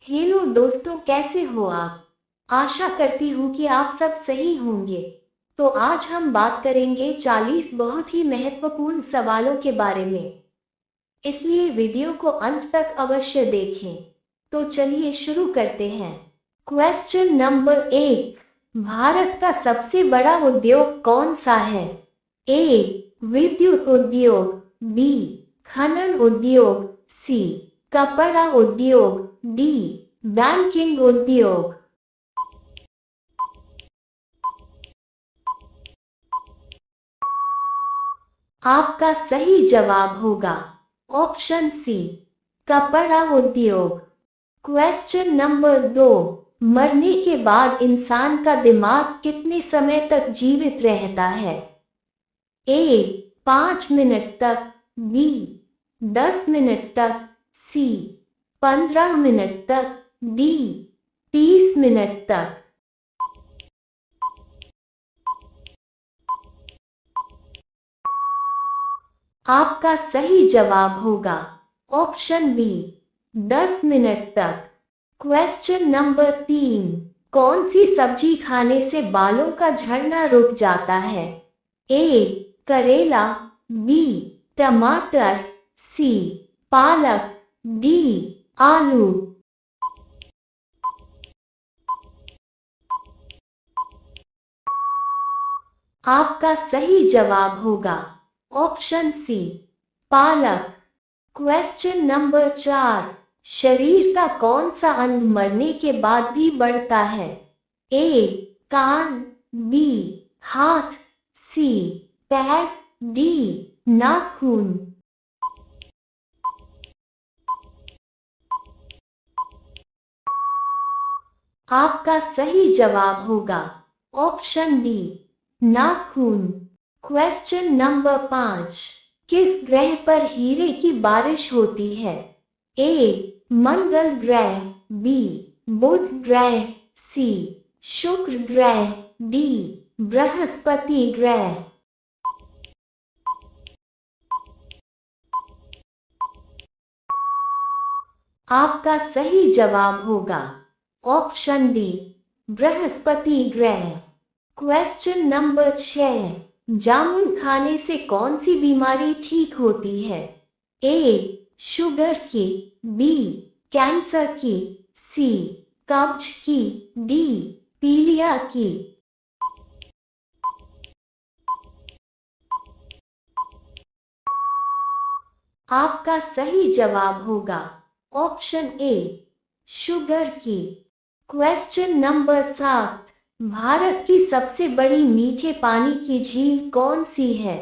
Hello दोस्तों, कैसे हो आप? आशा करती हूँ कि आप सब सही होंगे। तो आज हम बात करेंगे 40 बहुत ही महत्वपूर्ण सवालों के बारे में। इसलिए वीडियो को अंत तक अवश्य देखें। तो चलिए शुरू करते हैं। Question number 1। भारत का सबसे बड़ा उद्योग कौन सा है? ए विद्युत उद्योग, बी खनन उद्योग, सी कपड़ा उद्योग, डी बैंकिंग उद्योग। आपका सही जवाब होगा ऑप्शन सी कपड़ा उद्योग। Question number 2। मरने के बाद इंसान का दिमाग कितने समय तक जीवित रहता है? ए 5 मिनट तक, बी 10 मिनट तक, सी 15 मिनट तक, डी 30 मिनट तक। आपका सही जवाब होगा ऑप्शन बी 10 मिनट तक। Question number 3। कौन सी सब्जी खाने से बालों का झड़ना रुक जाता है? ए करेला, बी टमाटर, सी पालक, डी आलू। आपका सही जवाब होगा ऑप्शन सी पालक। Question number 4। शरीर का कौन सा अंग मरने के बाद भी बढ़ता है? ए कान, बी हाथ, सी पैर, डी नाखून। आपका सही जवाब होगा ऑप्शन बी नाखून। Question number 5। किस ग्रह पर हीरे की बारिश होती है? ए मंगल ग्रह, बी बुध ग्रह, सी शुक्र ग्रह, डी बृहस्पति ग्रह। आपका सही जवाब होगा ऑप्शन डी बृहस्पति ग्रह। Question number 6। जामुन खाने से कौन सी बीमारी ठीक होती है? ए शुगर की, बी कैंसर की, सी कब्ज की, डी पीलिया की। आपका सही जवाब होगा ऑप्शन ए शुगर की। Question number 7। भारत की सबसे बड़ी मीठे पानी की झील कौन सी है?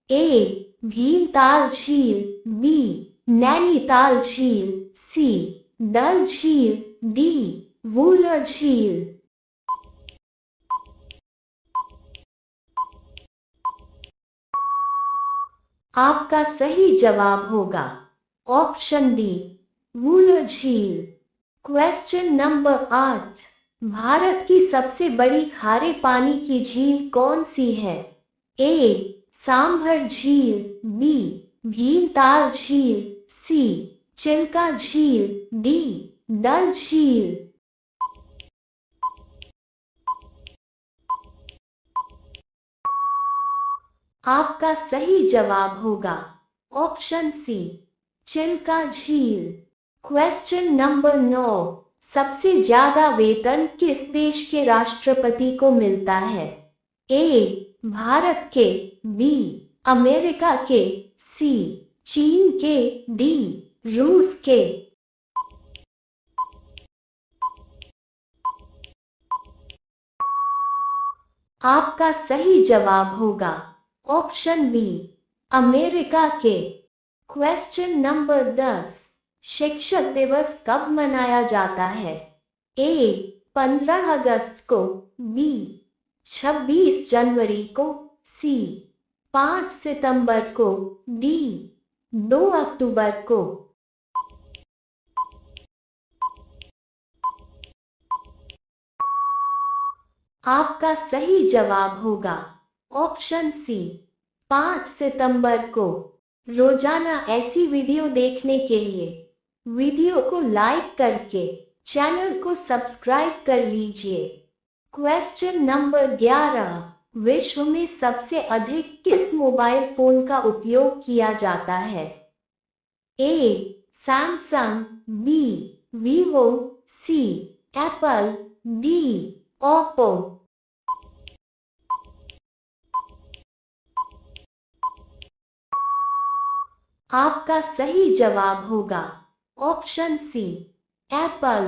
ए भीमताल झील, बी नैनीताल झील, सी डल झील, डी वूलर झील। आपका सही जवाब होगा ऑप्शन डी वूलर झील। Question number 8। भारत की सबसे बड़ी खारे पानी की झील कौन सी है? ए सांभर झील, बी भीमताल झील, सी चिल्का झील, डी डल झील। आपका सही जवाब होगा ऑप्शन सी चिल्का झील। Question number 9। सबसे ज्यादा वेतन किस देश के राष्ट्रपति को मिलता है? ए भारत के, बी अमेरिका के, सी चीन के, डी रूस के। आपका सही जवाब होगा ऑप्शन बी अमेरिका के। Question number 10। शिक्षक दिवस कब मनाया जाता है? ए 15 अगस्त को, बी 26 जनवरी को, सी 5 सितंबर को, डी 2 अक्टूबर को। आपका सही जवाब होगा ऑप्शन सी 5 सितंबर को। रोजाना ऐसी वीडियो देखने के लिए वीडियो को लाइक करके चैनल को सब्सक्राइब कर लीजिए। क्वेश्चन नंबर 11, विश्व में सबसे अधिक किस मोबाइल फोन का उपयोग किया जाता है? A Samsung, B Vivo, C Apple, D Oppo. आपका सही जवाब होगा option C Apple.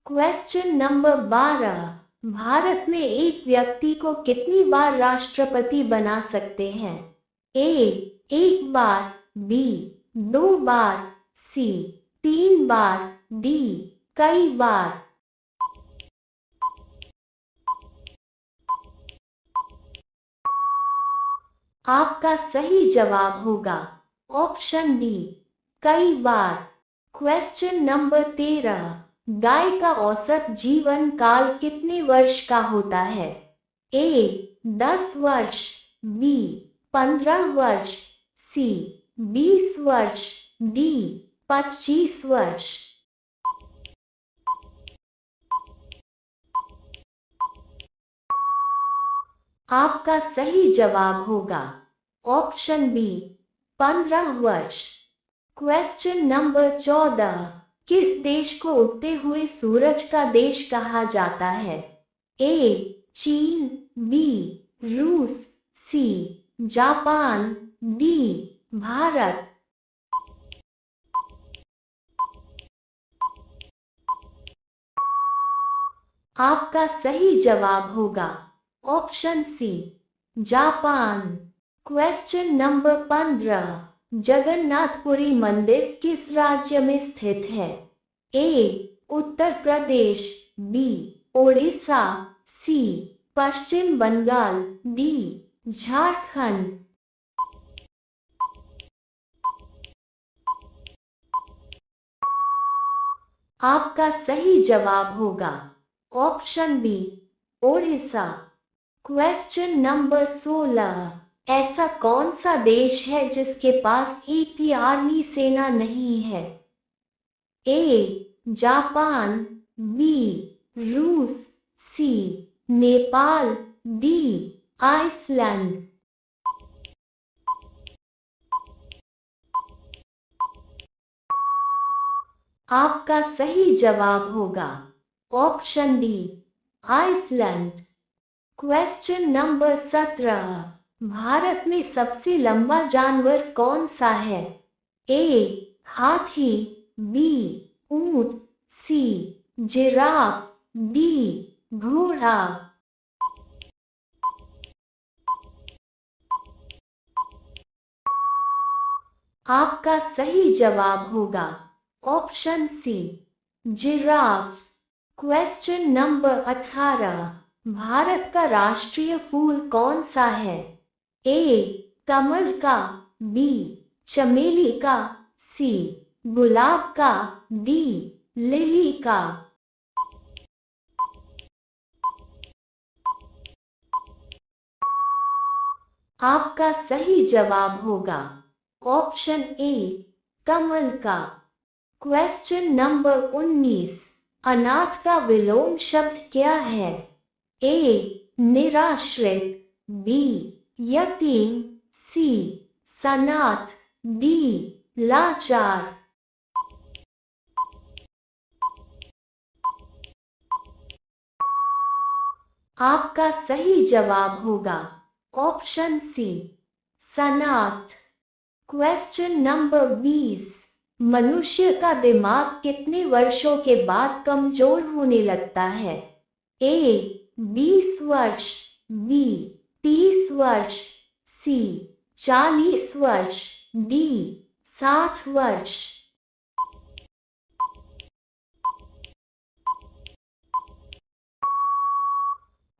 Question number 12, Bharat में एक व्यक्ति को कितनी बार राष्ट्रपति बना सकते हैं? ए एक बार, बी 2 बार, सी 3 बार, डी कई बार। आपका सही जवाब होगा ऑप्शन डी कई बार। क्वेश्चन नंबर 13, गाय का औसत जीवन काल कितने वर्ष का होता है? ए 10 वर्ष, बी 15 वर्ष, सी 20 वर्ष, डी 25 वर्ष। आपका सही जवाब होगा ऑप्शन बी 15 वर्ष। क्वेश्चन नंबर 14, किस देश को उगते हुए सूरज का देश कहा जाता है? ए चीन, बी रूस, सी जापान, डी भारत। आपका सही जवाब होगा option C Japan. Question number 15, Jagannathpuri मंदिर किस राज्य में स्थित है? A Uttar Pradesh, B Odisha, C Paschim Bangal, D Jharkhand. आपका सही जवाब होगा option B Odisha. Question number 16, ऐसा कौन सा देश है जिसके पास एक भी आर्मी सेना नहीं है? ए जापान, बी रूस, सी नेपाल, डी आइसलैंड। आपका सही जवाब होगा option D Iceland. Question number 17, Bharat में सबसे लंबा जानवर कौन सा है? ए हाथी, बी ऊंट, सी जिराफ, डी घोड़ा। आपका सही जवाब होगा option C giraffe. Question number 18, Bharat का राष्ट्रीय फूल कौन सा है? ए कमल का, बी चमेली का, सी गुलाब का, डी लिली का। आपका सही जवाब होगा ऑप्शन ए कमल का। क्वेश्चन नंबर 19, अनाथ का विलोम शब्द क्या है? ए निराश्रित, बी यतीम, सी सनाथ, डी लाचार। आपका सही जवाब होगा ऑप्शन सी सनाथ। क्वेश्चन नंबर 20, मनुष्य का दिमाग कितने वर्षों के बाद कमजोर होने लगता है? ए 20 वर्ष, बी 30 वर्ष, सी 40 वर्ष, डी 60 वर्ष।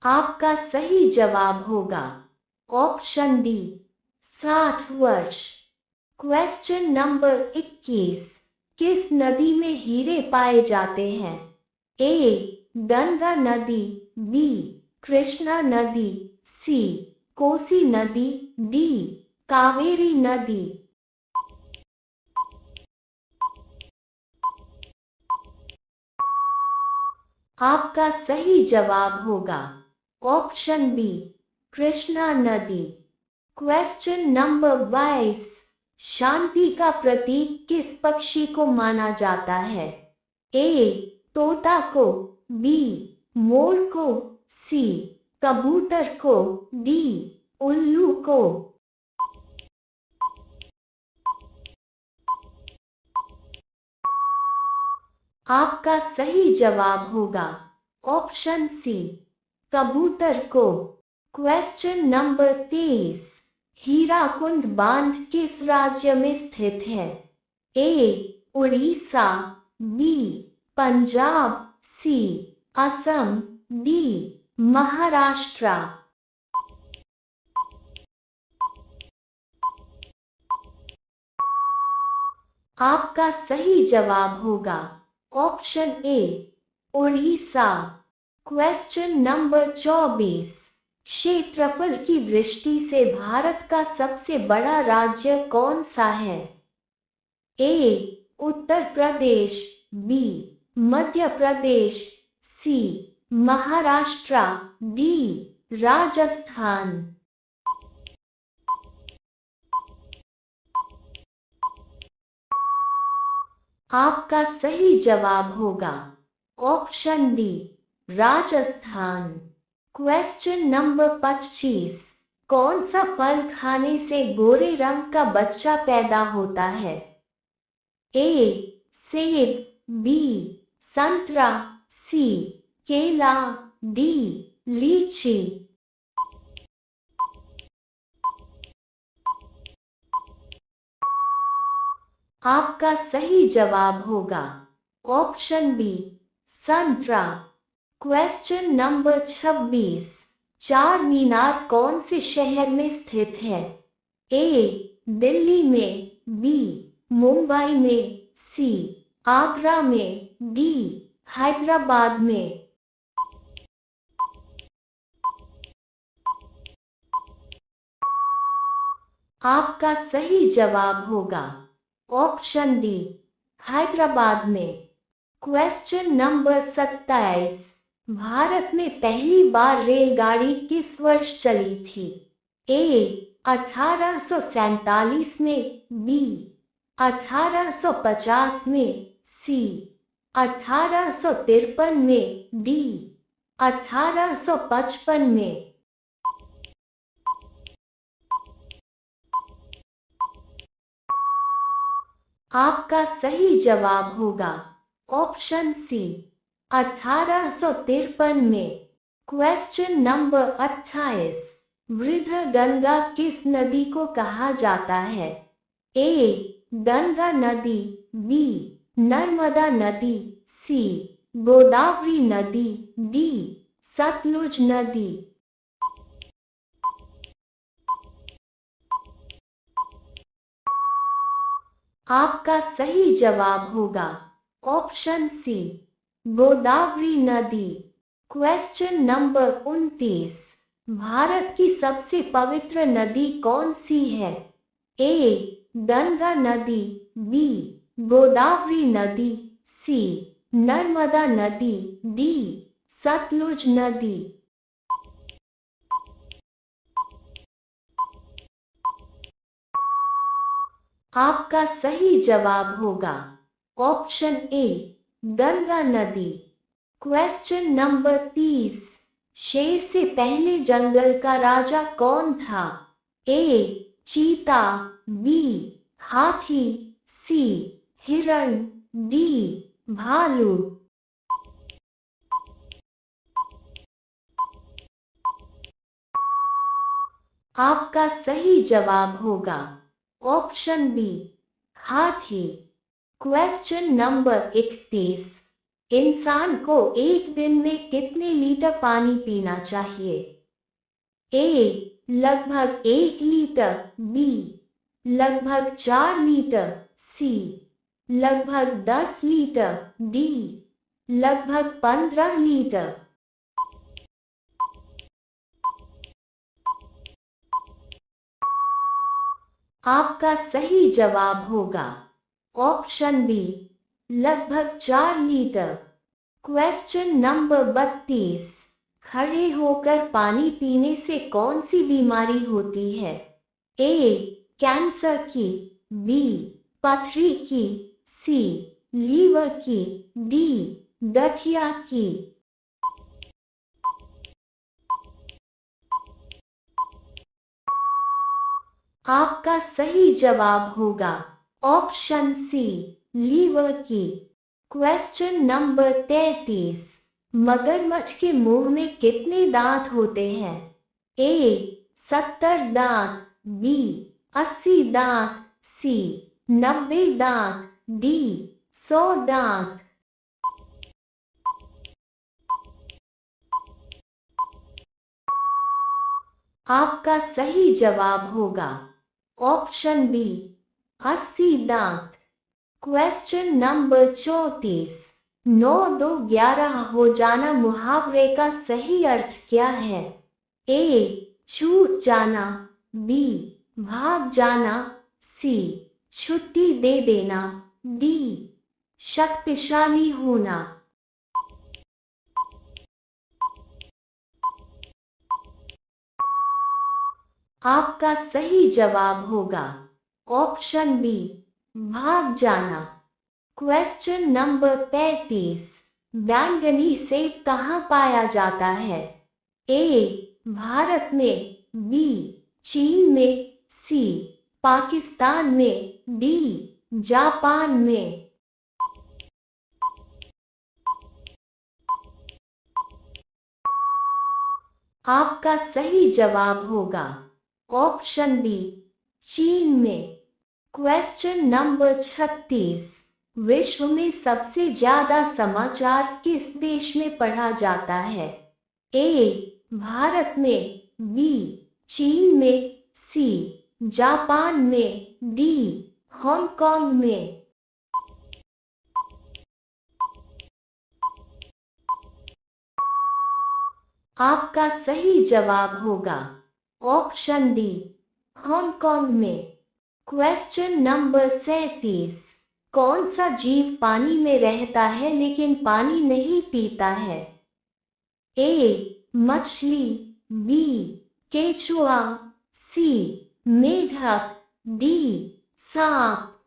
आपका सही जवाब होगा ऑप्शन डी 60 वर्ष। क्वेश्चन नंबर 21, किस नदी में हीरे पाए जाते हैं? ए गंगा नदी, बी कृष्णा नदी, सी कोसी नदी, डी कावेरी नदी। आपका सही जवाब होगा ऑप्शन बी, कृष्णा नदी। क्वेश्चन नंबर 22, शांति का प्रतीक किस पक्षी को माना जाता है? ए, तोता को, बी, मोर को, सी, कबूतर को, डी, उल्लू को। आपका सही जवाब होगा ऑप्शन सी, कबूतर को। क्वेश्चन नंबर 23, हीराकुंड बांध किस राज्य में स्थित है? ए, उड़ीसा, बी, पंजाब, सी, असम, डी, महाराष्ट्र। आपका सही जवाब होगा option A, Orissa. Question number 24, क्षेत्रफल की दृष्टि से भारत का सबसे बड़ा राज्य कौन सा है? A, Uttar Pradesh, B, Madhya Pradesh, C, Maharashtra, D, Rajasthan. आपका सही जवाब होगा option D, Rajasthan. Question number 25, कौन सा फल खाने से गोरे रंग का बच्चा पैदा होता है? ए, सेब, बी, संतरा, सी, केला, डी, लीची। आपका सही जवाब होगा ऑप्शन बी, संतरा। क्वेश्चन नंबर 26, चार मीनार कौन से शहर में स्थित है? ए, दिल्ली में, बी, मुंबई में, सी, आगरा में, डी, हैदराबाद में। आपका सही जवाब होगा ऑप्शन डी, हैदराबाद में। क्वेश्चन नंबर 27, भारत में पहली बार रेलगाड़ी किस वर्ष चली थी? ए, 1847 में, बी, 1850 में, सी, 1853 में, डी, 1855 में। आपका सही जवाब होगा ऑप्शन सी, 1853 में। क्वेश्चन नंबर 28, वृद्ध गंगा किस नदी को कहा जाता है? ए, गंगा नदी, बी, नर्मदा नदी, सी, गोदावरी नदी, डी, सतलुज नदी। आपका सही जवाब होगा ऑप्शन सी, गोदावरी नदी। क्वेश्चन नंबर 29, भारत की सबसे पवित्र नदी कौन सी है? ए, गंगा नदी, बी, गोदावरी नदी, सी, नर्मदा नदी, डी, सतलुज नदी। आपका सही जवाब होगा ऑप्शन ए, गंगा नदी। क्वेश्चन नंबर 30, शेर से पहले जंगल का राजा कौन था? ए, चीता, बी, हाथी, सी, हिरण, डी, भालू। आपका सही जवाब होगा ऑप्शन बी, हाथी। क्वेश्चन नंबर 31, इंसान को एक दिन में कितने लीटर पानी पीना चाहिए? ए, लगभग 1 लीटर, बी, लगभग 4 लीटर, सी, लगभग 10 लीटर, डी, लगभग 15 लीटर। आपका सही जवाब होगा ऑप्शन बी, लगभग 4 लीटर। Question number 32। खड़े होकर पानी पीने से कौन सी बीमारी होती है? ए कैंसर की, बी पथरी की, सी लीवर की, डी गठिया की। आपका सही जवाब होगा ऑप्शन सी लीवर की। Question number 33। मगरमच्छ के मुंह में कितने दांत होते हैं? ए 70 दांत, बी 80 दांत, सी 90 दांत, डी 100 दांत। आपका सही जवाब होगा ऑप्शन बी 80 दांत। Question number 34। 9 2 11 हो जाना मुहावरे का सही अर्थ क्या है? ए छूट जाना, बी भाग जाना, सी छुट्टी दे देना, डी शक्तिशाली होना। आपका सही जवाब होगा ऑप्शन बी भाग जाना। Question number 35। बैंगनी सेब कहाँ पाया जाता है? ए भारत में, बी चीन में, सी पाकिस्तान में, डी जापान में। आपका सही जवाब होगा ऑप्शन बी चीन में। Question number 36। विश्व में सबसे ज्यादा समाचार किस देश में पढ़ा जाता है? ए भारत में, बी चीन में, सी जापान में, डी हांगकांग में। आपका सही जवाब होगा ऑप्शन डी हांगकांग में। Question number 37। कौन सा जीव पानी में रहता है लेकिन पानी नहीं पीता है? ए मछली, बी केचुआ, सी मेढक, डी सांप।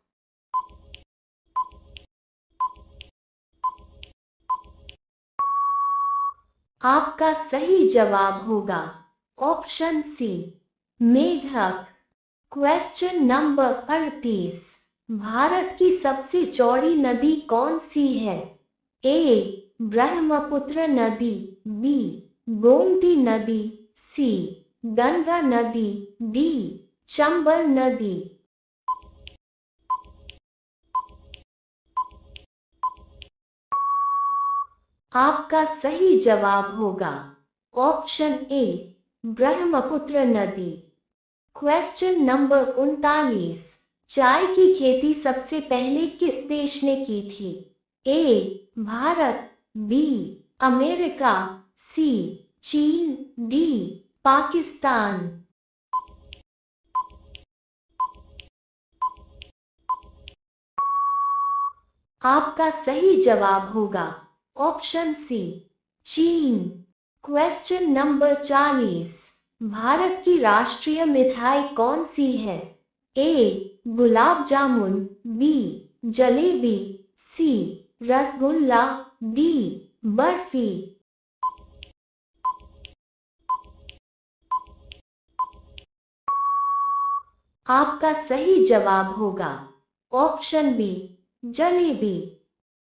आपका सही जवाब होगा ऑप्शन सी मेढक। Question number 38। भारत की सबसे चौड़ी नदी कौन सी है? ए ब्रह्मपुत्र नदी, बी गोमती नदी, सी गंगा नदी, डी चंबल नदी। आपका सही जवाब होगा ऑप्शन ए ब्रह्मपुत्र नदी। Question number 39। चाय की खेती सबसे पहले किस देश ने की थी? ए भारत, बी अमेरिका, सी चीन, डी पाकिस्तान। आपका सही जवाब होगा ऑप्शन सी चीन। Question number 40। भारत की राष्ट्रीय मिठाई कौन सी है? ए गुलाब जामुन, बी जलेबी, सी रसगुल्ला, डी बर्फी। आपका सही जवाब होगा ऑप्शन बी जलेबी।